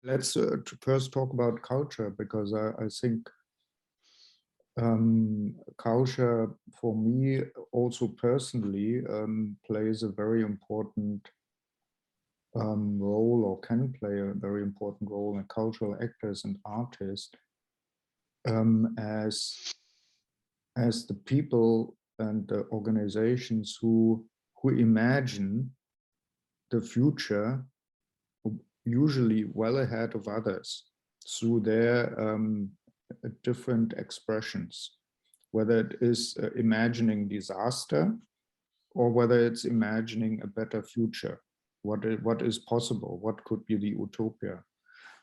Let's first talk about culture, because I think culture for me also personally plays a very important role, or can play a very important role in cultural actors and artists, um, as as the people and the organizations who imagine the future, usually well ahead of others, through their different expressions, whether it is imagining disaster, or whether it's imagining a better future, what is possible, what could be the utopia.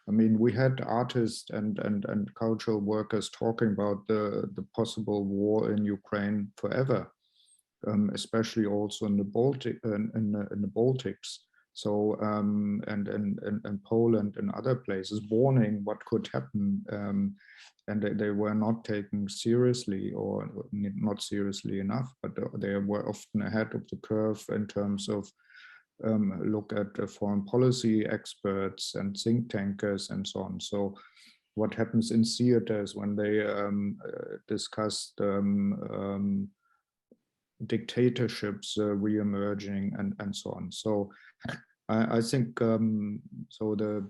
I mean, we had artists and cultural workers talking about the possible war in Ukraine forever, especially also in the in the Baltics. So and Poland and other places, warning what could happen, and they were not taken seriously, or not seriously enough. But they were often ahead of the curve in terms of look at foreign policy experts and think tankers and so on. So what happens in theaters when they discussed dictatorships re-emerging, and so on. So I think so the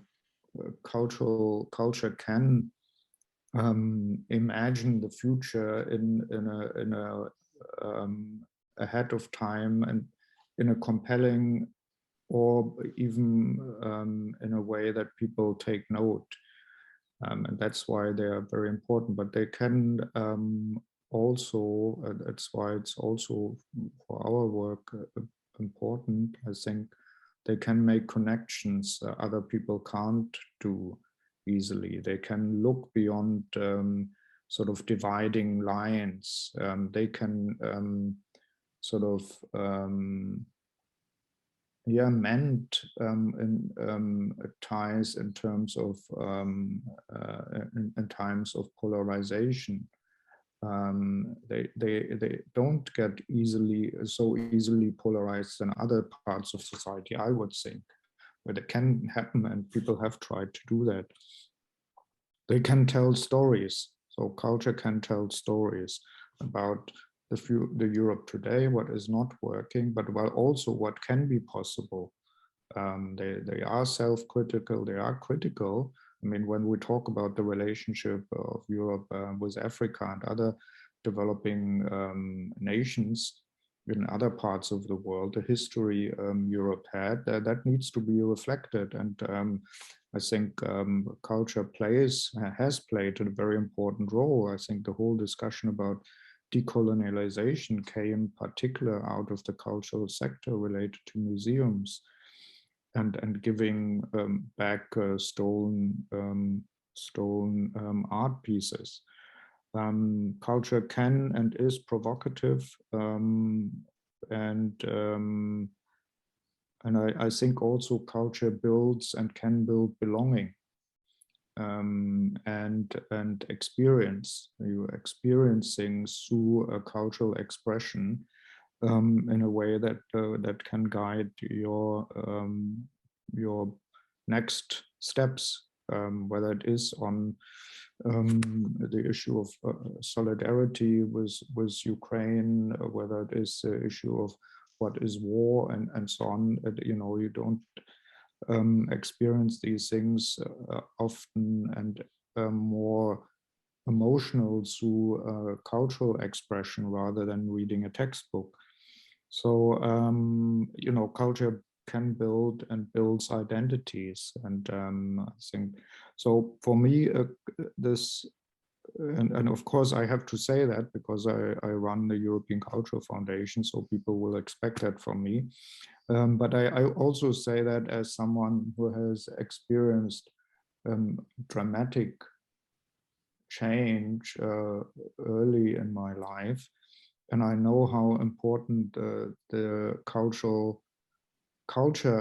culture can imagine the future in a ahead of time, and in a compelling, or even in a way that people take note. And that's why they are very important. But they can also, that's why it's also for our work important, I think. They can make connections other people can't do easily. They can look beyond sort of dividing lines. They can sort of mend ties in terms of in times of polarization. They don't get so easily polarized than other parts of society, I would think, where it can happen, and people have tried to do that. They can tell stories. So culture can tell stories about the Europe today, what is not working, but also what can be possible. They are self-critical, they are critical. I mean, when we talk about the relationship of Europe with Africa and other developing nations in other parts of the world, the history Europe had, that needs to be reflected. And I think culture has played a very important role. I think the whole discussion about decolonialization came in particular out of the cultural sector related to museums, and giving back stolen art pieces. Culture can and is provocative, and I think also culture builds and can build belonging, and experience. You experience things through a cultural expression in a way that that can guide your next steps, whether it is on the issue of solidarity with Ukraine, whether it is the issue of what is war, and so on. You know, you don't experience these things often, and more emotional through cultural expression rather than reading a textbook. So, you know, culture can build and builds identities. And I think, so for me, this, and of course I have to say that because I run the European Cultural Foundation, so people will expect that from me. But I also say that as someone who has experienced dramatic change early in my life, and I know how important the culture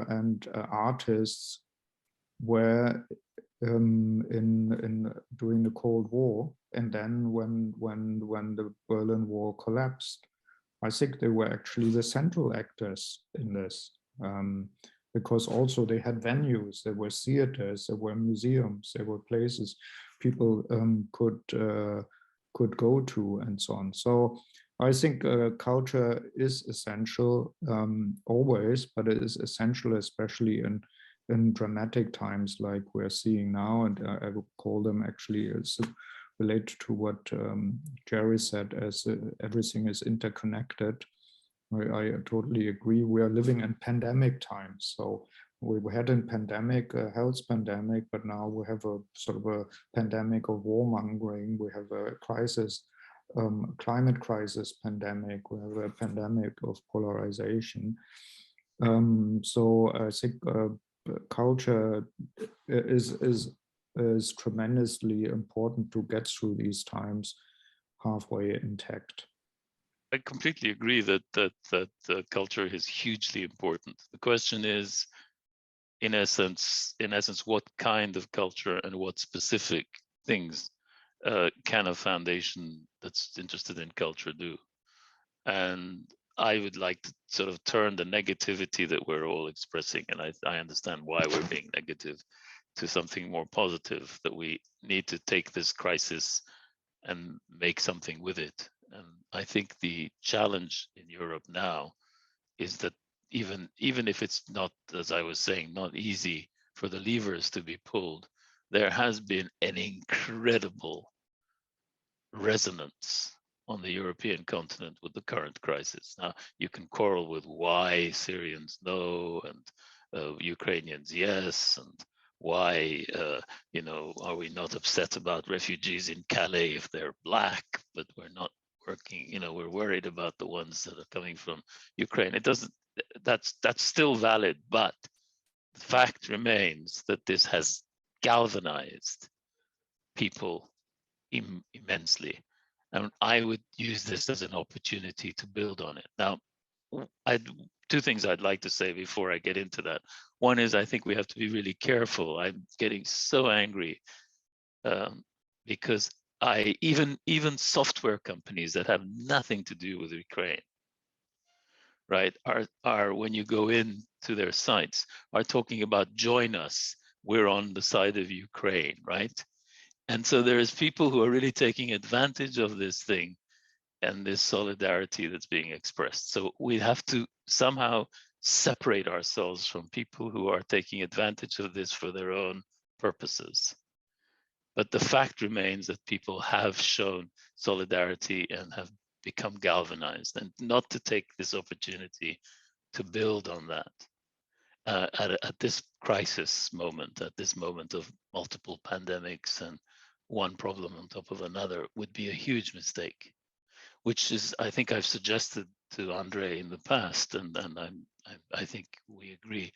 and artists were in during the Cold War, and then when the Berlin Wall collapsed. I think they were actually the central actors in this. because also they had venues, there were theaters, there were museums, there were places people could go to, and so on. So I think culture is essential always, but it is essential especially in dramatic times like we're seeing now, and I would call them actually as related to what Jerry said, as everything is interconnected. I totally agree. We are living in pandemic times. So we had a pandemic, a health pandemic, but now we have a sort of a pandemic of warmongering. We have a crisis, climate crisis pandemic. We have a pandemic of polarization. So I think culture is tremendously important to get through these times halfway intact. I completely agree that culture is hugely important. The question is, in essence, what kind of culture and what specific things can a foundation that's interested in culture do? And I would like to sort of turn the negativity that we're all expressing, and I understand why we're being negative, to something more positive, that we need to take this crisis and make something with it. And I think the challenge in Europe now is that even if it's not, as I was saying, not easy for the levers to be pulled, there has been an incredible resonance on the European continent with the current crisis. Now, you can quarrel with why Syrians no and Ukrainians yes, and why, are we not upset about refugees in Calais if they're black, but we're not working, we're worried about the ones that are coming from Ukraine. It doesn't, that's still valid, but the fact remains that this has galvanized people immensely. And I would use this as an opportunity to build on it. Now, two things I'd like to say before I get into that. One is I think we have to be really careful. I'm getting so angry because even software companies that have nothing to do with Ukraine, right, are when you go into their sites, are talking about join us. We're on the side of Ukraine, right? And so there's people who are really taking advantage of this thing and this solidarity that's being expressed. So we have to somehow separate ourselves from people who are taking advantage of this for their own purposes. But the fact remains that people have shown solidarity and have become galvanized, and not to take this opportunity to build on that. At this crisis moment, at this moment of multiple pandemics and one problem on top of another, would be a huge mistake, which is, I think I've suggested to Andre in the past, and I think we agree.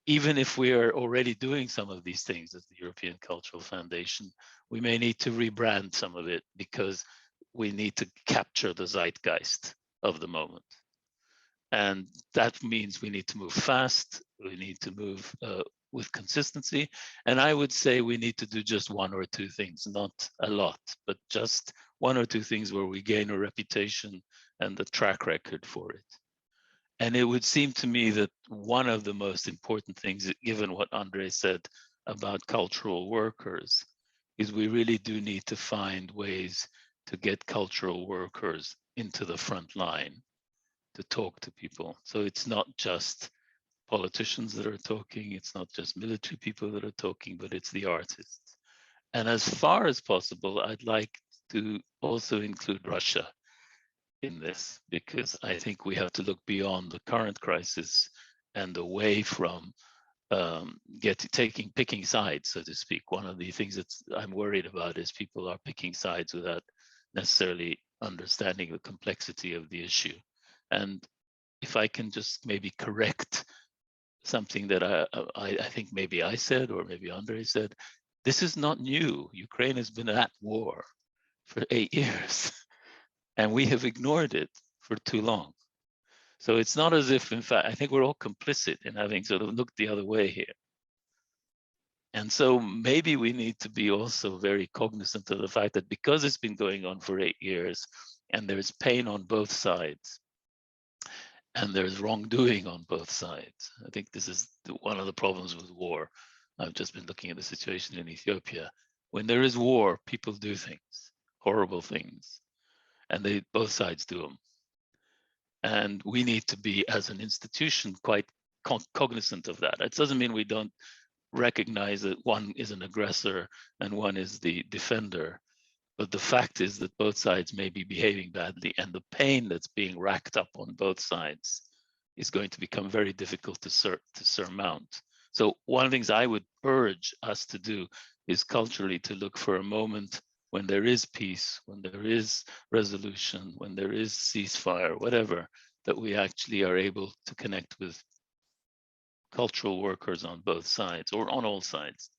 Even if we are already doing some of these things as the European Cultural Foundation, we may need to rebrand some of it because we need to capture the zeitgeist of the moment. And that means we need to move fast, we need to move with consistency. And I would say we need to do just one or two things, not a lot, but just one or two things where we gain a reputation and a track record for it. And it would seem to me that one of the most important things, given what Andre said about cultural workers, is we really do need to find ways to get cultural workers into the front line to talk to people. So it's not just politicians that are talking, it's not just military people that are talking, but it's the artists. And as far as possible, I'd like to also include Russia in this, because I think we have to look beyond the current crisis and away from picking sides, so to speak. One of the things that I'm worried about is people are picking sides without necessarily understanding the complexity of the issue. And if I can just maybe correct something that I think maybe I said, or maybe Andre said, this is not new. Ukraine has been at war for 8 years, and we have ignored it for too long. So it's not as if, in fact, I think we're all complicit in having sort of looked the other way here. And so maybe we need to be also very cognizant of the fact that because it's been going on for 8 years and there's pain on both sides, and there's wrongdoing on both sides. I think this is one of the problems with war. I've just been looking at the situation in Ethiopia. When there is war, people do things, horrible things, and both sides do them. And we need to be, as an institution, quite cognizant of that. It doesn't mean we don't recognize that one is an aggressor and one is the defender. But the fact is that both sides may be behaving badly, and the pain that's being racked up on both sides is going to become very difficult to surmount. So one of the things I would urge us to do is culturally to look for a moment when there is peace, when there is resolution, when there is ceasefire, whatever, that we actually are able to connect with cultural workers on both sides or on all sides